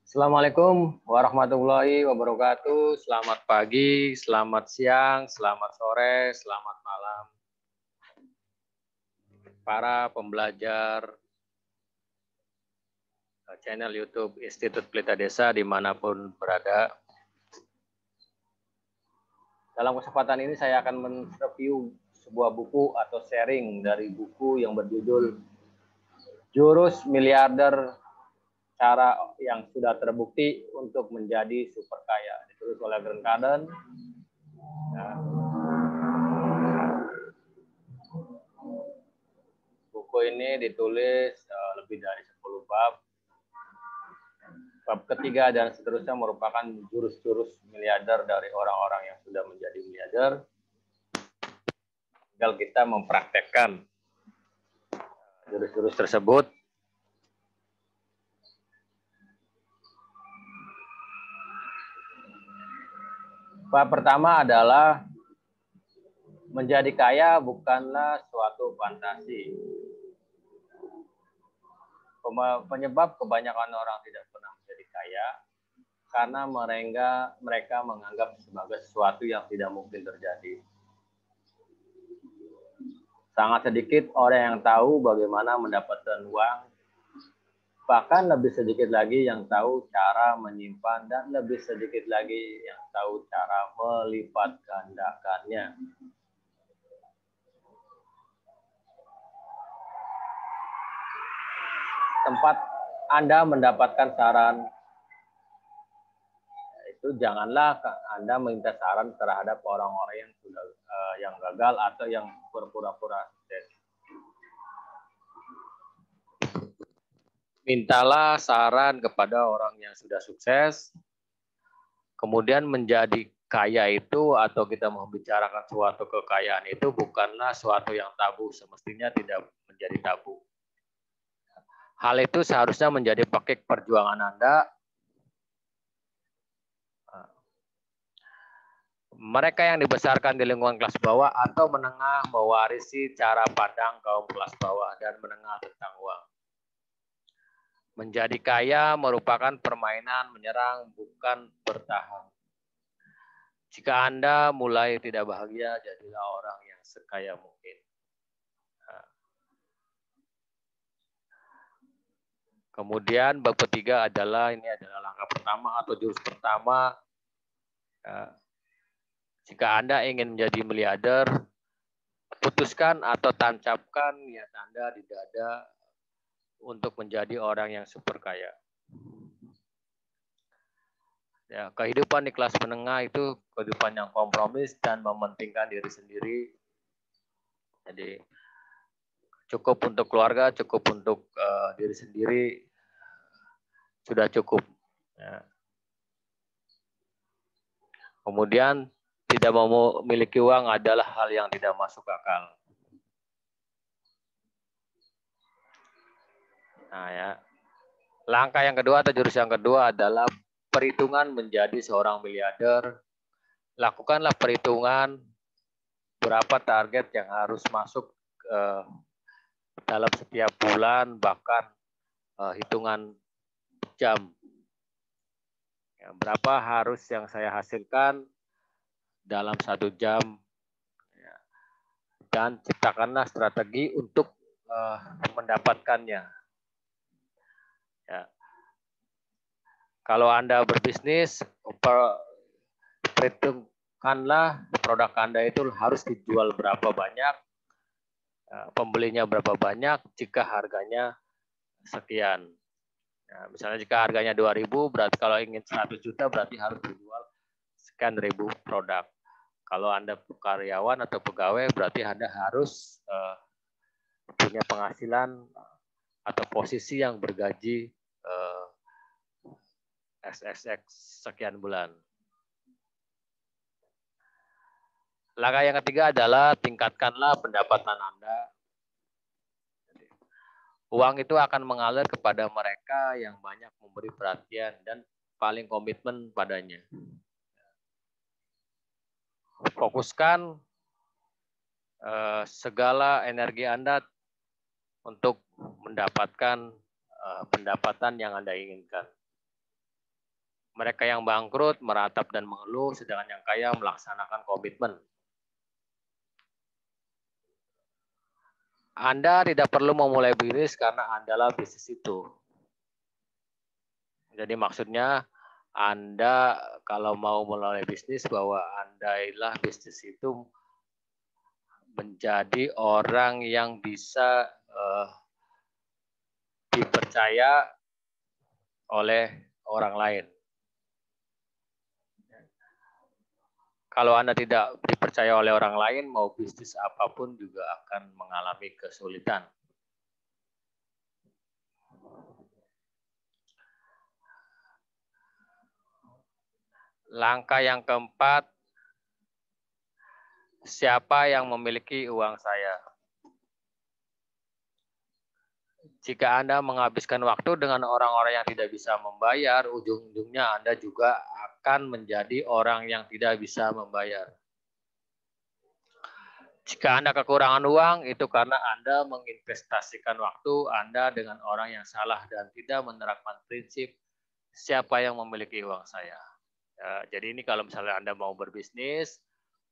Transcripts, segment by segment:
Assalamualaikum warahmatullahi wabarakatuh. Selamat pagi, selamat siang, selamat sore, selamat malam. Para pembelajar channel YouTube Institut Pelita Desa dimanapun berada. Dalam kesempatan ini saya akan mereview sebuah buku atau sharing dari buku yang berjudul Jurus Miliarder, Cara yang Sudah Terbukti untuk Menjadi Super Kaya, ditulis oleh Grant Cardone. Buku ini ditulis lebih dari 10 bab. Bab ketiga dan seterusnya merupakan jurus-jurus miliarder dari orang-orang yang sudah menjadi miliarder. Tinggal kita mempraktekkan jurus-jurus tersebut. Bab pertama adalah menjadi kaya bukanlah suatu fantasi. Penyebab kebanyakan orang tidak pernah menjadi kaya karena mereka menganggap sebagai sesuatu yang tidak mungkin terjadi. Sangat sedikit orang yang tahu bagaimana mendapatkan uang, bahkan lebih sedikit lagi yang tahu cara menyimpan, dan lebih sedikit lagi yang tahu cara melipat gandakannya. Tempat Anda mendapatkan saran, itu janganlah Anda meminta saran terhadap orang-orang yang sudah yang gagal atau yang berpura-pura sukses. Mintalah saran kepada orang yang sudah sukses. Kemudian menjadi kaya itu atau kita membicarakan suatu kekayaan itu bukanlah suatu yang tabu, semestinya tidak menjadi tabu. Hal itu seharusnya menjadi pokok perjuangan Anda. Mereka yang dibesarkan di lingkungan kelas bawah atau menengah mewarisi cara pandang kaum kelas bawah dan menengah tentang uang. Menjadi kaya merupakan permainan menyerang, bukan bertahan. Jika Anda mulai tidak bahagia, jadilah orang yang sekaya mungkin. Kemudian bab ketiga adalah langkah pertama atau jurus pertama. Jika Anda ingin menjadi miliarder, putuskan atau tancapkan niat Anda di dada untuk menjadi orang yang super kaya. Ya, kehidupan di kelas menengah itu kehidupan yang kompromis dan mementingkan diri sendiri. Jadi cukup untuk keluarga, cukup untuk diri sendiri, sudah cukup. Ya. Kemudian tidak mau memiliki uang adalah hal yang tidak masuk akal. Nah ya, langkah yang kedua atau jurus yang kedua adalah perhitungan menjadi seorang miliarder. Lakukanlah perhitungan berapa target yang harus masuk dalam setiap bulan, bahkan hitungan jam. Ya, berapa harus yang saya hasilkan dalam 1 jam. Ya. Dan ciptakanlah strategi untuk mendapatkannya. Ya. Kalau Anda berbisnis, perhitungkanlah produk Anda itu harus dijual berapa banyak, pembelinya berapa banyak, jika harganya sekian. Nah, misalnya jika harganya 2.000, berarti kalau ingin 100 juta berarti harus dijual sekian ribu produk. Kalau Anda karyawan atau pegawai, berarti Anda harus punya penghasilan atau posisi yang bergaji SSX sekian bulan. Langkah yang ketiga adalah tingkatkanlah pendapatan Anda. Uang itu akan mengalir kepada mereka yang banyak memberi perhatian dan paling komitmen padanya. Fokuskan segala energi Anda untuk mendapatkan pendapatan yang Anda inginkan. Mereka yang bangkrut meratap dan mengeluh, sedangkan yang kaya melaksanakan komitmen. Anda tidak perlu memulai bisnis karena Andalah bisnis itu. Jadi maksudnya Anda kalau mau mulai bisnis bahwa Anda adalah bisnis itu menjadi orang yang bisa dipercaya oleh orang lain. Kalau Anda tidak dipercaya oleh orang lain, mau bisnis apapun juga akan mengalami kesulitan. Langkah yang keempat, siapa yang memiliki uang saya? Jika Anda menghabiskan waktu dengan orang-orang yang tidak bisa membayar, ujung-ujungnya Anda juga akan menjadi orang yang tidak bisa membayar. Jika Anda kekurangan uang, itu karena Anda menginvestasikan waktu Anda dengan orang yang salah dan tidak menerapkan prinsip siapa yang memiliki uang saya. Ya, jadi ini kalau misalnya Anda mau berbisnis,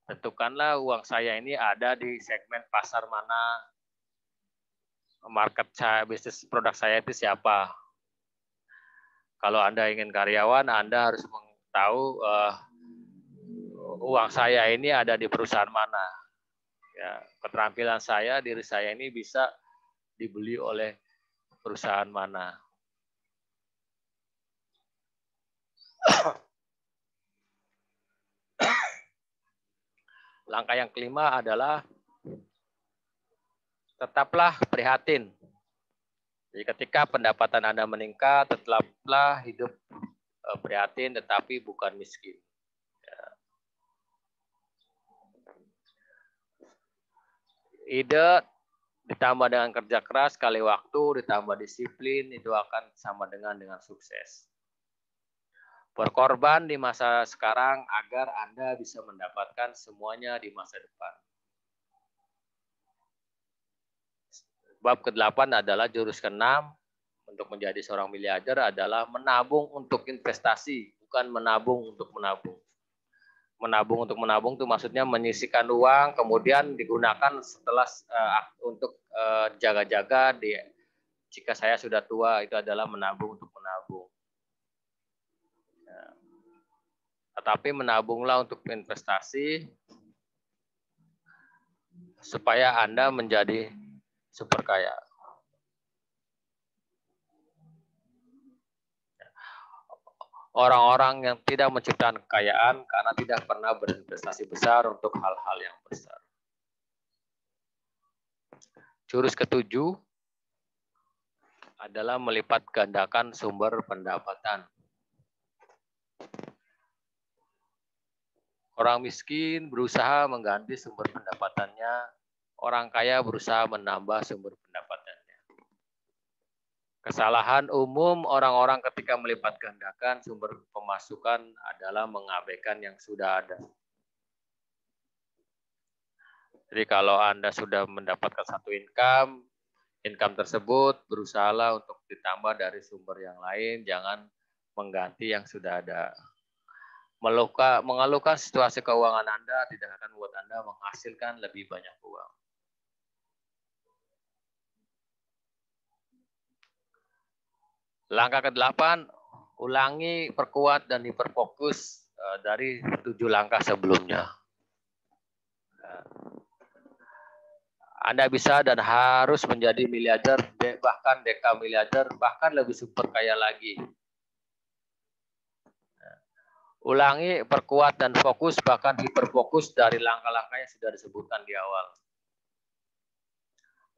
tentukanlah uang saya ini ada di segmen pasar mana, market saya, bisnis produk saya itu siapa. Kalau Anda ingin karyawan, Anda harus tahu uang saya ini ada di perusahaan mana. Ya, keterampilan saya, diri saya ini bisa dibeli oleh perusahaan mana. Langkah yang kelima adalah tetaplah prihatin. Jadi ketika pendapatan Anda meningkat, tetaplah hidup prihatin tetapi bukan miskin. Ya. Ide ditambah dengan kerja keras kali waktu ditambah disiplin itu akan sama dengan sukses. Berkorban di masa sekarang agar Anda bisa mendapatkan semuanya di masa depan. Bab ke-8 adalah jurus ke-6 untuk menjadi seorang miliarder adalah menabung untuk investasi, bukan menabung untuk menabung. Menabung untuk menabung itu maksudnya menyisihkan uang kemudian digunakan setelah untuk jaga-jaga jika saya sudah tua, itu adalah menabung untuk menabung. Ya. Tetapi menabunglah untuk investasi supaya Anda menjadi super kaya. Orang-orang yang tidak menciptakan kekayaan karena tidak pernah berinvestasi besar untuk hal-hal yang besar. Jurus ke-7 adalah melipat gandakan sumber pendapatan. Orang miskin berusaha mengganti sumber pendapatannya, orang kaya berusaha menambah sumber pendapatannya. Kesalahan umum orang-orang ketika melipat gandakan sumber pemasukan adalah mengabaikan yang sudah ada. Jadi kalau Anda sudah mendapatkan satu income tersebut berusahalah untuk ditambah dari sumber yang lain, jangan mengganti yang sudah ada. Mengeluhkan situasi keuangan Anda tidak akan membuat Anda menghasilkan lebih banyak uang. Langkah ke-8, ulangi, perkuat, dan hiperfokus dari 7 langkah sebelumnya. Anda bisa dan harus menjadi miliarder, bahkan deka miliarder, bahkan lebih super kaya lagi. Ulangi, perkuat, dan fokus, bahkan hiperfokus dari langkah-langkah yang sudah disebutkan di awal.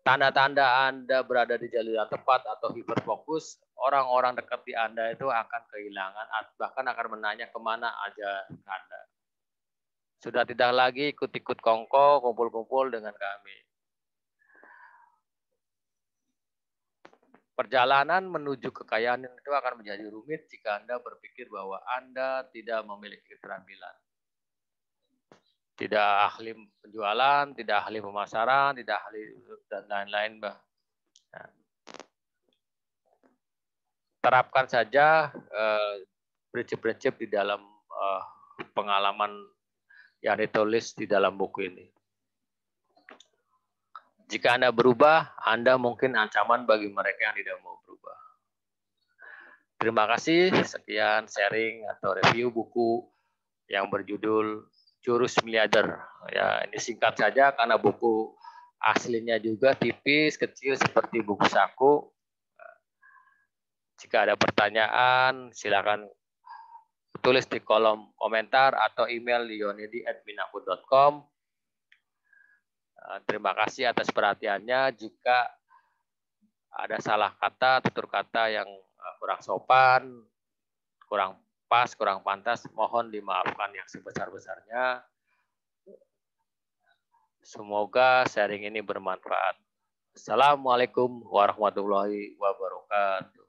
Tanda-tanda Anda berada di jalur yang tepat atau hiperfokus, orang-orang dekat di Anda itu akan kehilangan, bahkan akan menanya kemana aja Anda. Sudah tidak lagi ikut-ikut kongko, kumpul-kumpul dengan kami. Perjalanan menuju kekayaan itu akan menjadi rumit jika Anda berpikir bahwa Anda tidak memiliki keterampilan. Tidak ahli penjualan, tidak ahli pemasaran, tidak ahli dan lain-lain, Mbak. Nah, terapkan saja prinsip-prinsip di dalam pengalaman yang ditulis di dalam buku ini. Jika Anda berubah, Anda mungkin ancaman bagi mereka yang tidak mau berubah. Terima kasih. Sekian sharing atau review buku yang berjudul Jurus Miliarder. Ya, ini singkat saja karena buku aslinya juga tipis, kecil seperti buku saku. Jika ada pertanyaan, silakan tulis di kolom komentar atau email di yonidi@minaku.com. Terima kasih atas perhatiannya. Jika ada salah kata, tutur kata yang kurang sopan, kurang pas, kurang pantas, mohon dimaafkan yang sebesar-besarnya. Semoga sharing ini bermanfaat. Assalamualaikum warahmatullahi wabarakatuh.